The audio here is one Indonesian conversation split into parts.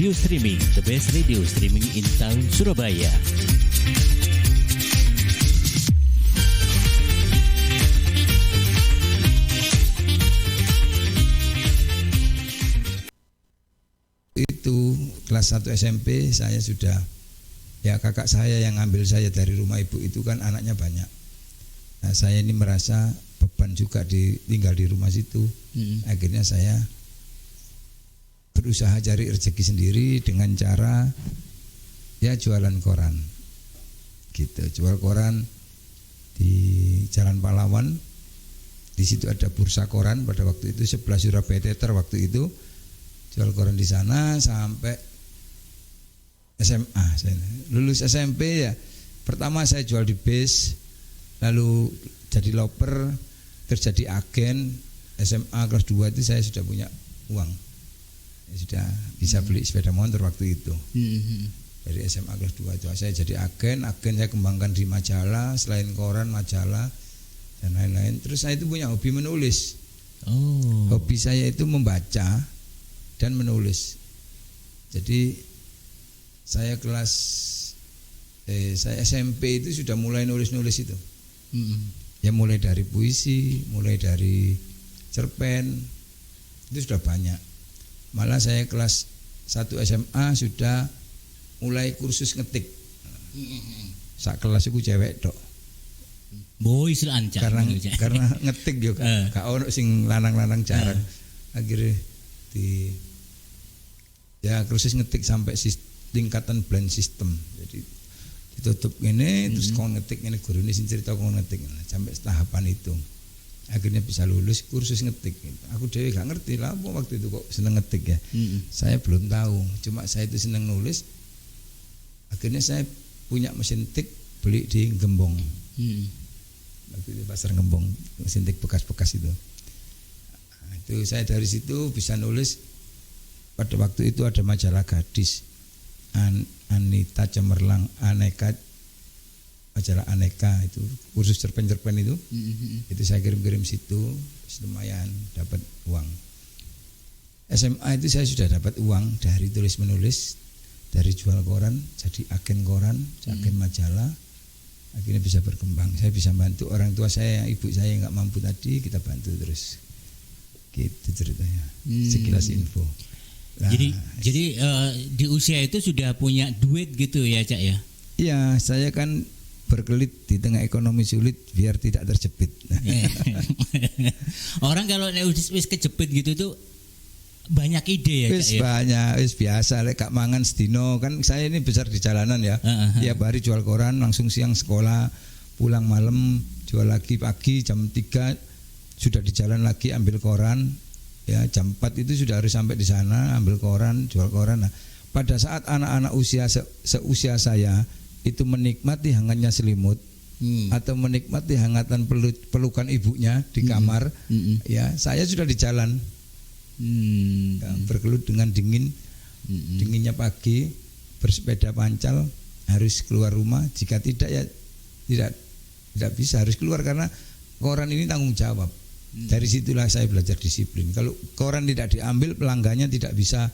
Radio Streaming, the best radio streaming in town Surabaya. Itu kelas 1 SMP saya sudah, ya kakak saya yang ngambil saya dari rumah ibu itu kan anaknya banyak. Nah saya ini merasa beban juga tinggal di rumah situ. Akhirnya saya berusaha cari rezeki sendiri dengan cara ya jualan koran gitu, jual koran di Jalan Pahlawan. Di situ ada bursa koran pada waktu itu, sebelah Surabaya Theater waktu itu. Jual koran di sana sampai SMA. Saya lulus SMP ya, pertama saya jual di bis, lalu jadi loper, terus jadi agen. SMA kelas 2 itu saya sudah punya uang, ya, sudah bisa beli sepeda motor waktu itu. Dari SMA kelas 2 itu saya jadi agen saya kembangkan di majalah, selain koran, majalah dan lain-lain. Terus saya itu punya hobi menulis. Hobi saya itu membaca dan menulis. Jadi saya saya SMP itu sudah mulai nulis-nulis itu. Ya mulai dari puisi, mulai dari cerpen, itu sudah banyak. Malah saya kelas 1 SMA sudah mulai kursus ngetik. Sak kelas itu cewek tok. Boy selancang. Karena ngetik yo gak ono sing lanang-lanang jarang. Akhirnya ya kursus ngetik sampai tingkatan blend system. Jadi ditutup ini terus kon ngetik ini, guru ini sing cerita kon ngetik sampai tahapan itu. Akhirnya bisa lulus kursus ngetik. Aku dewe gak ngerti lah apa waktu itu kok seneng ngetik ya. Saya belum tahu, cuma saya itu seneng nulis. Akhirnya saya punya mesin tik, beli di Gembong. Waktu itu pasar Gembong, mesin tik bekas-bekas itu. Itu saya dari situ bisa nulis. Pada waktu itu ada majalah gadis, Anita Cemerlang, Aneka, majalah Aneka itu kursus cerpen-cerpen itu. Itu saya kirim-kirim situ, lumayan dapat uang. SMA itu saya sudah dapat uang dari tulis menulis, dari jual koran, jadi agen koran, agen majalah. Akhirnya bisa berkembang. Saya bisa bantu orang tua saya, ibu saya yang nggak mampu tadi, kita bantu terus. Gitu ceritanya, sekilas info. Nah, jadi di usia itu sudah punya duit gitu ya Cak ya? Iya, saya kan berkelit di tengah ekonomi sulit biar tidak terjepit. Orang kalau wis kejepit gitu tuh banyak ide ya Cak ya? Banyak, biasa lek kak mangan sedino kan saya ini besar di jalanan ya. Tiap hari jual koran, langsung siang sekolah, pulang malam jual lagi pagi jam 3 sudah di jalan lagi ambil koran, ya jam 4 itu sudah harus sampai di sana ambil koran, jual koran. Nah, pada saat anak-anak usia seusia saya itu menikmati hangatnya selimut atau menikmati hangatan pelukan ibunya di kamar, ya saya sudah di jalan, ya, bergelut dengan dinginnya pagi, bersepeda pancal, harus keluar rumah. Jika tidak ya tidak bisa, harus keluar karena koran ini tanggung jawab. Dari situlah saya belajar disiplin. Kalau koran tidak diambil, pelanggannya tidak bisa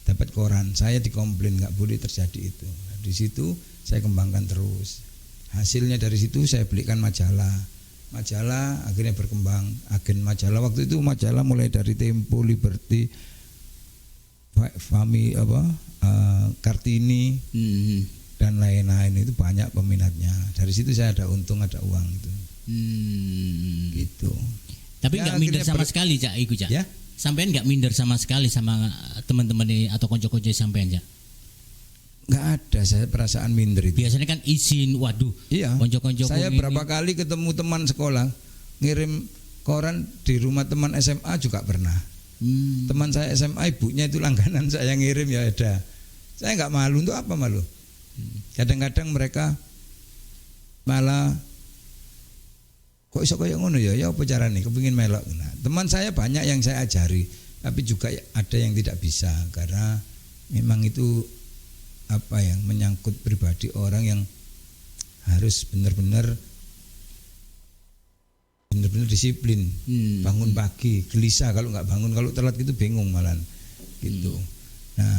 dapat koran. Saya dikomplain, nggak boleh terjadi itu. Nah, di situ saya kembangkan terus. Hasilnya dari situ saya belikan majalah. Majalah akhirnya berkembang. Agen majalah waktu itu majalah mulai dari Tempo, Liberty, Fami, Kartini, dan lain-lain, itu banyak peminatnya. Dari situ saya ada untung, ada uang itu. Gitu. Tapi nggak minder sama sekali Cak, Iku Cak. Ya? Sampean nggak minder sama sekali sama teman-teman atau konco-konco sampean Cak? Nggak ada saya perasaan minder itu. Biasanya kan izin, waduh. Iya. Konco-konco saya berapa kali ketemu teman sekolah ngirim koran di rumah teman SMA juga pernah. Teman saya SMA ibunya itu langganan saya ngirim, ya ada. Saya nggak malu, untuk apa malu? Kadang-kadang mereka malah kok iso koyo ngono ya apa carane kepengin melok. Nah, teman saya banyak yang saya ajari, tapi juga ada yang tidak bisa karena memang itu menyangkut pribadi orang yang harus benar-benar disiplin. Bangun pagi gelisah kalau nggak bangun, kalau telat gitu bingung malah gitu. Nah,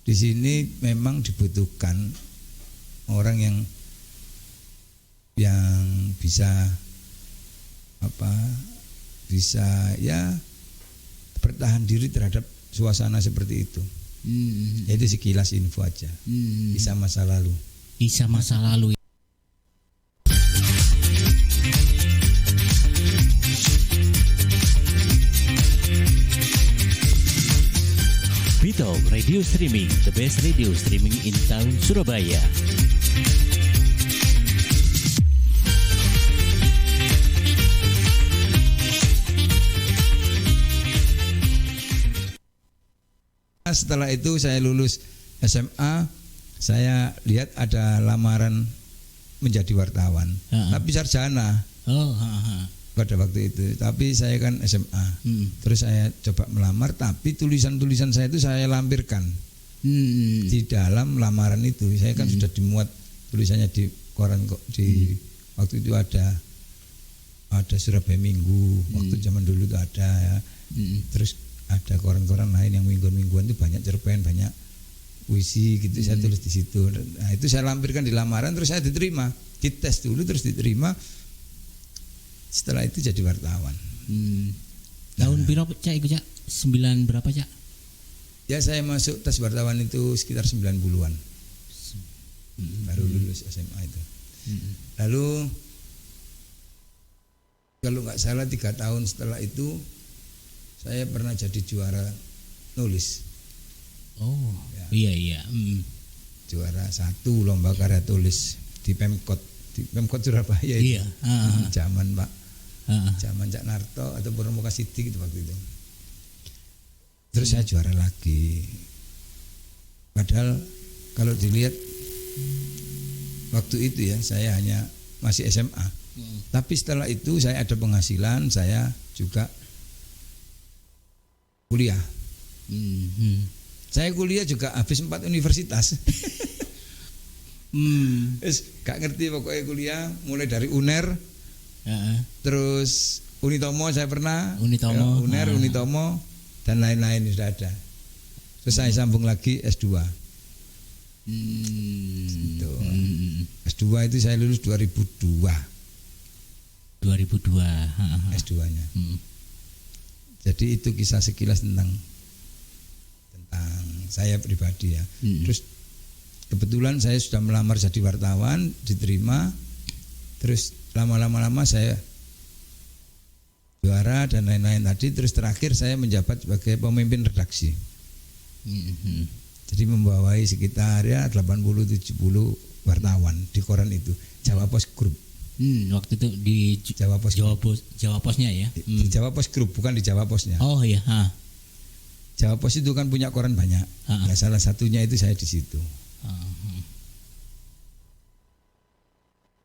di sini memang dibutuhkan orang yang bisa bisa ya bertahan diri terhadap suasana seperti itu. Itu sekilas info aja. Kisah masa lalu. Kisah masa lalu. Bito Radio Streaming, the best radio streaming in town Surabaya. Setelah itu saya lulus SMA, saya lihat ada lamaran menjadi wartawan, tapi sarjana. Pada waktu itu, tapi saya kan SMA. Terus saya coba melamar, tapi tulisan-tulisan saya itu saya lampirkan di dalam lamaran itu. Saya kan sudah dimuat tulisannya di koran kok di waktu itu ada Surabaya Minggu, waktu zaman dulu itu ada ya. Terus ada koran-koran lain yang mingguan-mingguan itu banyak cerpen, banyak puisi gitu. Saya tulis di situ. Nah, itu saya lampirkan di lamaran, terus saya diterima. Dites dulu terus diterima. Setelah itu jadi wartawan. Tahun berapa Cak itu Cak? 9 berapa Cak? Ya saya masuk tes wartawan itu sekitar 90-an. Baru lulus SMA itu. Lalu kalau nggak salah 3 tahun setelah itu saya pernah jadi juara nulis. Oh ya. Iya. Juara 1 lomba karya tulis di Pemkot Surabaya itu. Iya. Zaman Pak. Zaman Cak Narto atau Purnomo Kasidi gitu waktu itu. Terus saya juara lagi. Padahal kalau dilihat waktu itu ya saya hanya masih SMA. Tapi setelah itu saya ada penghasilan, saya juga kuliah. Saya kuliah juga habis 4 universitas. Gak ngerti pokoknya kuliah mulai dari UNER, terus Unitomo saya pernah, UNER, Unitomo dan lain-lain sudah ada. Terus saya sambung lagi S2. Gitu. S2 itu saya lulus 2002. S2-nya. Jadi itu kisah sekilas tentang saya pribadi ya. Terus kebetulan saya sudah melamar jadi wartawan, diterima. Terus lama-lama saya juara dan lain-lain tadi. Terus terakhir saya menjabat sebagai pemimpin redaksi. Jadi membawai sekitar ya 80-70 wartawan di koran itu, Jawa Pos Group. Waktu itu di Jawa Pos. Jawa Posnya ya. Di Jawa Pos Group, bukan di Jawa Posnya. Oh iya. Jawa Pos itu kan punya koran banyak. Nah, salah satunya itu saya di situ.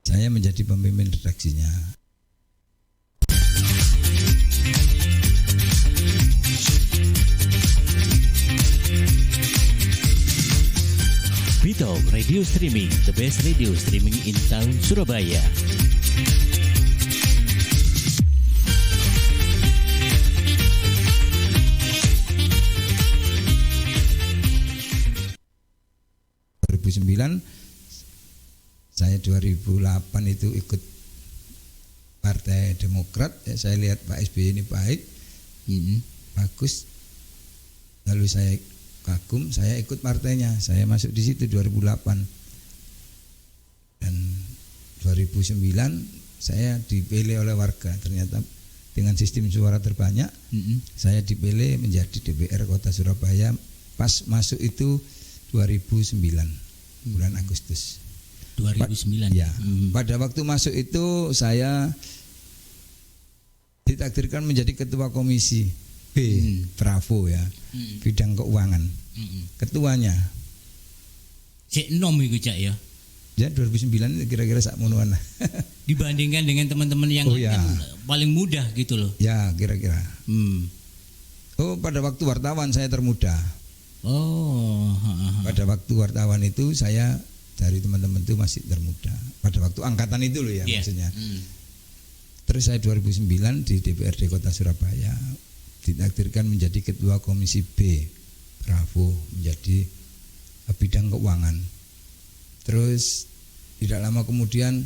Saya menjadi pemimpin redaksinya. Bito Radio Streaming, the best radio streaming in town Surabaya. Saya 2008 itu ikut Partai Demokrat ya, saya lihat Pak SBY ini baik, bagus, lalu saya kagum, saya ikut partainya, saya masuk di situ 2008 dan 2009 saya dipilih oleh warga, ternyata dengan sistem suara terbanyak saya dipilih menjadi DPR Kota Surabaya. Pas masuk itu 2009 bulan Agustus 2009 ya. Pada waktu masuk itu saya ditakdirkan menjadi ketua komisi B Bravo ya, bidang keuangan. Ketuanya Cek nom itu Cak ya. Ya 2009 kira-kira sak monoan. Dibandingkan dengan teman-teman yang paling mudah gitu loh. Ya kira-kira. Oh pada waktu wartawan saya termuda. Pada waktu wartawan itu saya dari teman-teman itu masih termuda. Pada waktu angkatan itu loh ya maksudnya. Terus saya 2009 di DPRD Kota Surabaya ditakdirkan menjadi ketua komisi B Bravo, menjadi bidang keuangan. Terus tidak lama kemudian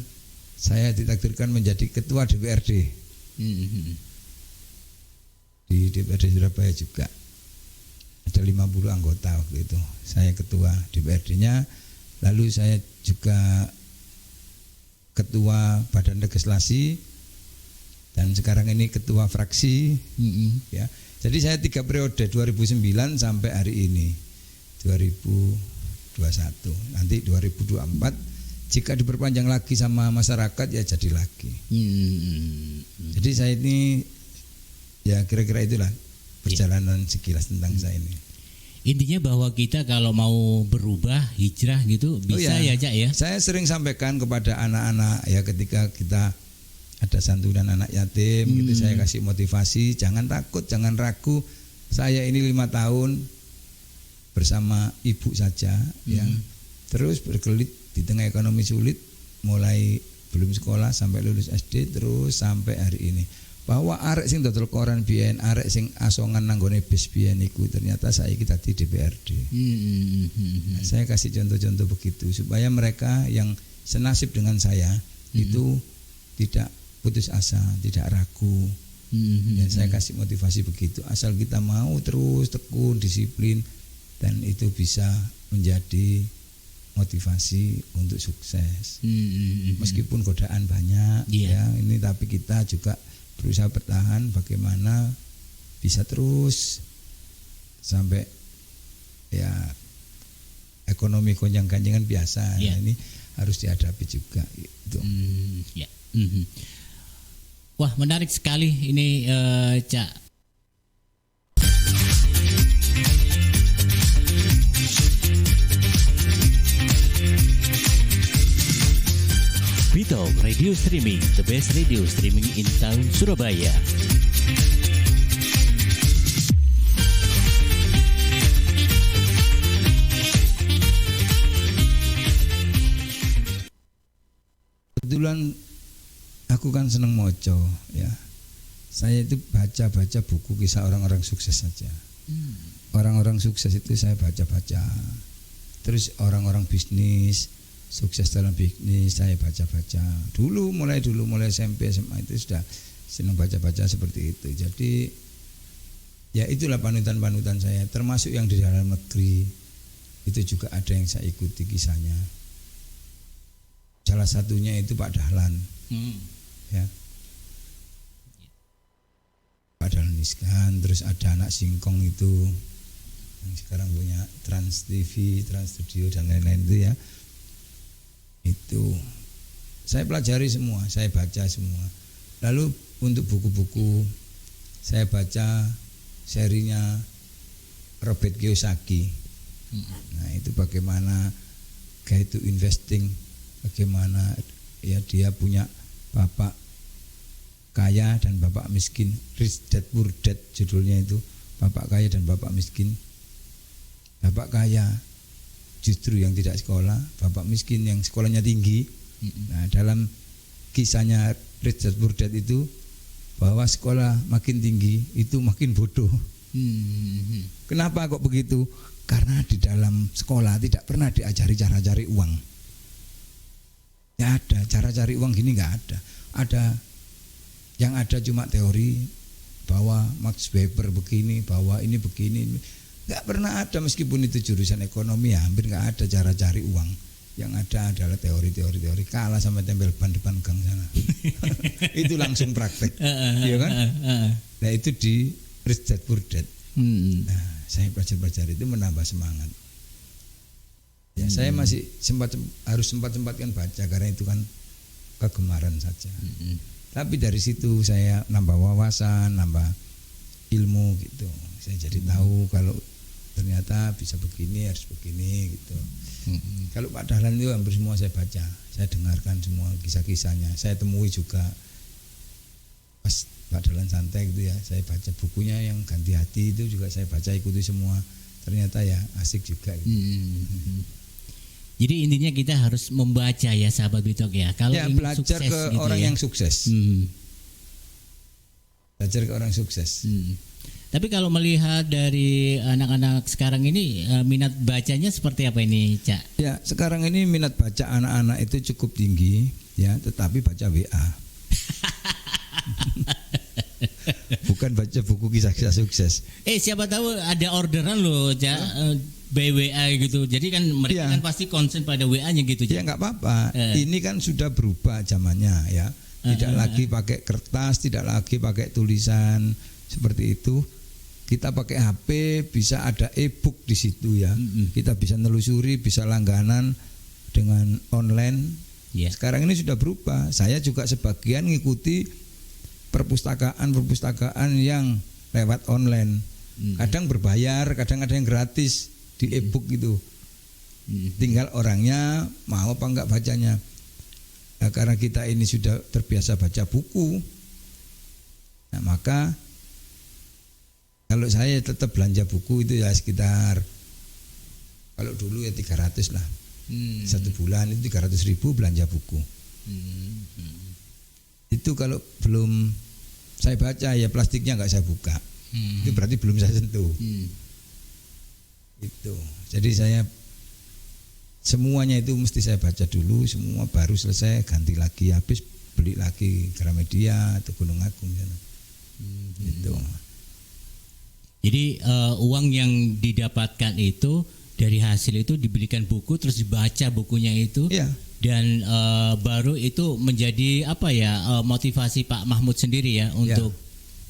saya ditakdirkan menjadi ketua DPRD. Di DPRD Surabaya juga ada 50 anggota waktu itu. Saya ketua DPRD-nya, lalu saya juga ketua Badan Legislasi dan sekarang ini ketua fraksi. Ya. Jadi saya 3 periode 2009 sampai hari ini 2021. Nanti 2024 jika diperpanjang lagi sama masyarakat ya jadi lagi. Jadi saya ini ya kira-kira itulah perjalanan sekilas tentang saya ini. Intinya bahwa kita kalau mau berubah, hijrah gitu bisa ya Cak ya. Saya sering sampaikan kepada anak-anak ya ketika kita ada santunan anak yatim gitu, saya kasih motivasi, jangan takut, jangan ragu. Saya ini 5 tahun bersama ibu saja ya. Terus berkelit di tengah ekonomi sulit, mulai belum sekolah sampai lulus SD terus sampai hari ini. Bahwa arek sing dodol koran biyen, arek sing asongan nanggone bis biyen iku ternyata saiki dadi DPRD. Nah, saya kasih contoh-contoh begitu supaya mereka yang senasib dengan saya itu tidak putus asa, tidak ragu. Dan saya kasih motivasi begitu. Asal kita mau terus tekun, disiplin, dan itu bisa menjadi motivasi untuk sukses. Meskipun godaan banyak ya ini, tapi kita juga berusaha bertahan bagaimana bisa terus sampai ya ekonomi gonjang-ganjingan biasa. Nah, ini harus dihadapi juga gitu. Wah, menarik sekali ini Cak. Pitalk Radio Streaming, the best radio streaming in town Surabaya. Kebetulan aku kan seneng moco ya. Saya itu baca-baca buku kisah orang-orang sukses saja. Orang-orang sukses itu saya baca-baca. Terus orang-orang bisnis sukses dalam bisnis saya baca-baca. Mulai SMP SMA itu sudah senang baca-baca seperti itu. Jadi ya itulah panutan-panutan saya, termasuk yang di dalam negeri. Itu juga ada yang saya ikuti kisahnya. Salah satunya itu Pak Dahlan. Ya. Pak Dahlan Iskan, terus ada anak singkong itu yang sekarang punya Trans TV, Trans Studio dan lain-lain itu ya. Itu saya pelajari semua, saya baca semua. Lalu untuk buku-buku saya baca serinya Robert Kiyosaki. Nah, itu bagaimana gaya itu investing, bagaimana ya dia punya bapak kaya dan bapak miskin, Rich Dad Poor Dad judulnya itu, bapak kaya dan bapak miskin. Bapak kaya justru yang tidak sekolah, bapak miskin yang sekolahnya tinggi. Nah, dalam kisahnya Rich Dad Poor Dad itu bahwa sekolah makin tinggi itu makin bodoh. Kenapa kok begitu? Karena di dalam sekolah tidak pernah diajari cara cari uang. Ya ada cara cari uang gini, nggak ada. Ada yang ada cuma teori bahwa Max Weber begini, bahwa ini begini. Nggak pernah ada, meskipun itu jurusan ekonomi ya, hampir nggak ada cara cari uang. Yang ada adalah teori, kalah sama tempel ban depan gang sana. Itu langsung praktek, iya kan? Nah, itu di Rich Dad Poor Dad. Nah, saya belajar itu menambah semangat. Ya, saya masih harus sempat-sempatkan baca karena itu kan kegemaran saja. Tapi dari situ saya nambah wawasan, nambah ilmu gitu. Saya jadi tahu kalau ternyata bisa begini, harus begini gitu. Kalau Pak Dahlan itu hampir semua saya baca, saya dengarkan semua kisah-kisahnya. Saya temui juga pas Pak Dahlan santai gitu ya, saya baca bukunya yang Ganti Hati itu juga saya baca, ikuti semua. Ternyata ya asik juga gitu. Jadi intinya kita harus membaca ya sahabat Pitalk ya. Kalau ya, ingin belajar sukses ke gitu orang ya. yang sukses. Belajar ke orang sukses. Tapi kalau melihat dari anak-anak sekarang ini minat bacanya seperti apa ini, Cak? Ya, sekarang ini minat baca anak-anak itu cukup tinggi, ya, tetapi baca WA. Bukan baca buku kisah-kisah sukses. Siapa tahu ada orderan loh, Cak, by WA gitu. Jadi kan mereka kan pasti konsen pada WA-nya gitu, Cak. Ya nggak apa-apa. Ini kan sudah berubah zamannya, ya. Tidak lagi pakai kertas, tidak lagi pakai tulisan seperti itu. Kita pakai HP, bisa ada e-book di situ, ya. Kita bisa nelusuri, bisa langganan dengan online. Yeah. Sekarang ini sudah berubah. Saya juga sebagian ngikuti perpustakaan yang lewat online. Kadang berbayar, kadang ada yang gratis di e-book itu. Tinggal orangnya mau apa enggak bacanya. Nah, karena kita ini sudah terbiasa baca buku, nah maka kalau saya tetap belanja buku itu ya sekitar, kalau dulu ya 300 lah. Satu bulan itu 300.000 belanja buku. Itu kalau belum saya baca ya plastiknya nggak saya buka. Itu berarti belum saya sentuh. Itu. Jadi saya semuanya itu mesti saya baca dulu, semua baru selesai ganti lagi, habis beli lagi Gramedia atau Gunung Agung sana. Gitu. Jadi uang yang didapatkan itu dari hasil itu dibelikan buku, terus dibaca bukunya itu. Iya. Dan baru itu menjadi apa ya, motivasi Pak Mahmud sendiri ya untuk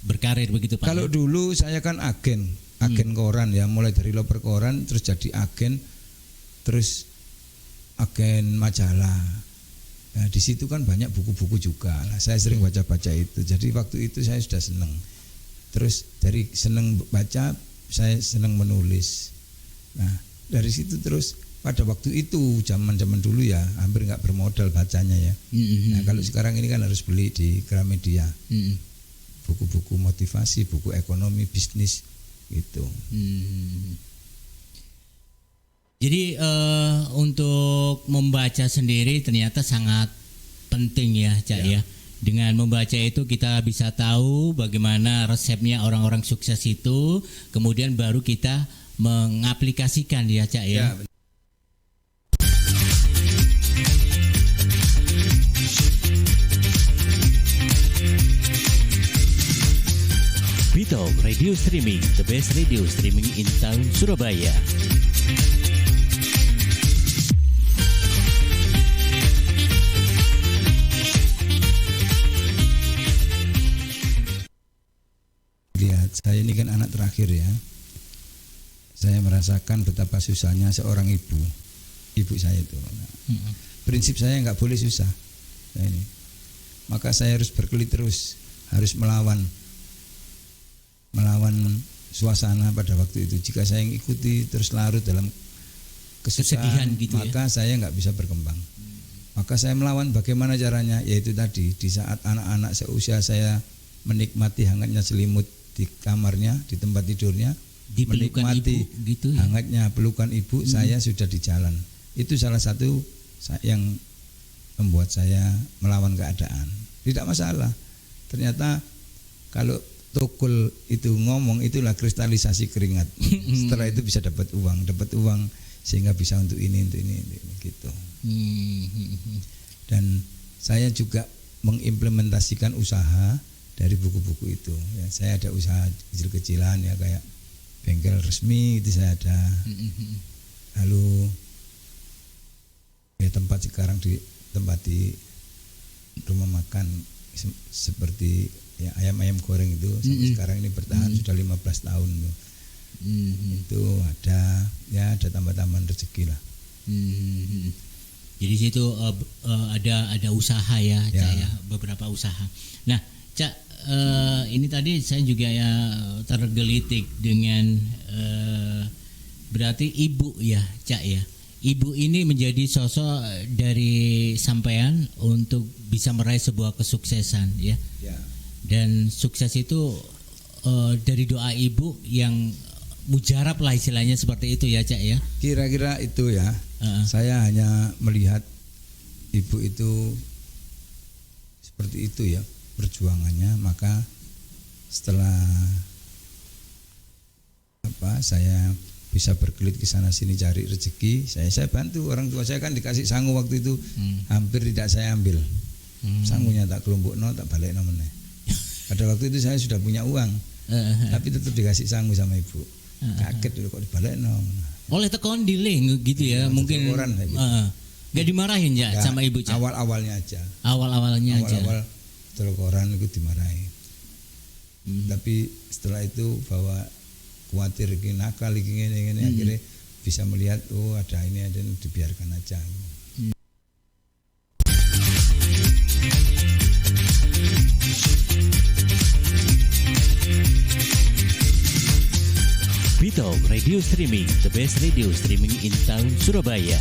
berkarir begitu, Pak. Kalau dulu saya kan agen koran ya, mulai dari loper koran terus jadi agen, terus agen majalah. Nah, di situ kan banyak buku-buku juga lah. Saya sering baca-baca itu. Jadi waktu itu saya sudah senang. Terus dari senang baca, saya senang menulis. Nah, dari situ terus pada waktu itu zaman-zaman dulu ya hampir nggak bermodal bacanya ya. Nah, kalau sekarang ini kan harus beli di Gramedia. Buku-buku motivasi, buku ekonomi, bisnis gitu. Jadi untuk membaca sendiri ternyata sangat penting ya, Cak ya. Dengan membaca itu kita bisa tahu bagaimana resepnya orang-orang sukses itu, kemudian baru kita mengaplikasikan ya, Cak ya. Beatle Radio Streaming, the best radio streaming in town Surabaya. Lihat, saya ini kan anak terakhir ya. Saya merasakan betapa susahnya seorang ibu saya itu. Nah, prinsip saya nggak boleh susah. Nah, ini. Maka saya harus berkelit terus, harus melawan suasana pada waktu itu. Jika saya ikuti terus larut dalam kesedihan gitu, maka saya nggak bisa berkembang. Maka saya melawan. Bagaimana caranya? Yaitu tadi, di saat anak-anak seusia saya menikmati hangatnya selimut di kamarnya, di tempat tidurnya, menikmati ibu, gitu ya? hangatnya pelukan ibu, saya sudah di jalan. Itu salah satu yang membuat saya melawan keadaan. Tidak masalah. Ternyata kalau Tukul itu ngomong, itulah kristalisasi keringat. Setelah itu bisa dapat uang sehingga bisa untuk ini gitu. Dan saya juga mengimplementasikan usaha dari buku-buku itu. Ya, saya ada usaha kecil-kecilan ya, kayak bengkel resmi itu saya ada. Lalu ya tempat sekarang di rumah makan seperti ya ayam-ayam goreng itu sampai sekarang ini bertahan sudah 15 tahun tuh. Itu ada tambah-tambahan rezeki lah. Jadi situ ada usaha ya, Cak ya, beberapa usaha. Nah, Cak, ini tadi saya juga ya tergelitik dengan berarti ibu ya, Cak ya. Ibu ini menjadi sosok dari sampean untuk bisa meraih sebuah kesuksesan ya. Dan sukses itu dari doa ibu yang mujarab lah istilahnya, seperti itu ya, Cak ya. Kira-kira itu ya. Saya hanya melihat ibu itu seperti itu ya perjuangannya. Maka setelah saya bisa berkelit ke sana sini cari rezeki, saya bantu. Orang tua saya kan dikasih sangu waktu itu, hampir tidak saya ambil. Sangunya tak kelompokno, tak balik meneh. Pada waktu itu saya sudah punya uang, tapi tetap dikasih sangu sama ibu. Kaget dulu kok dibalik Oleh tekon delay gitu ya, mungkin koran, gitu. Gak dimarahin ya sama ibu Cak? Awal-awalnya aja. Awal-awalnya aja. Awal telekoran itu dimarahin. Tapi setelah itu bahwa khawatir iki nakal iki ngene akhirnya bisa melihat ada ini ada dibiarkan aja. Bitalk Radio Streaming, the best radio streaming in town Surabaya.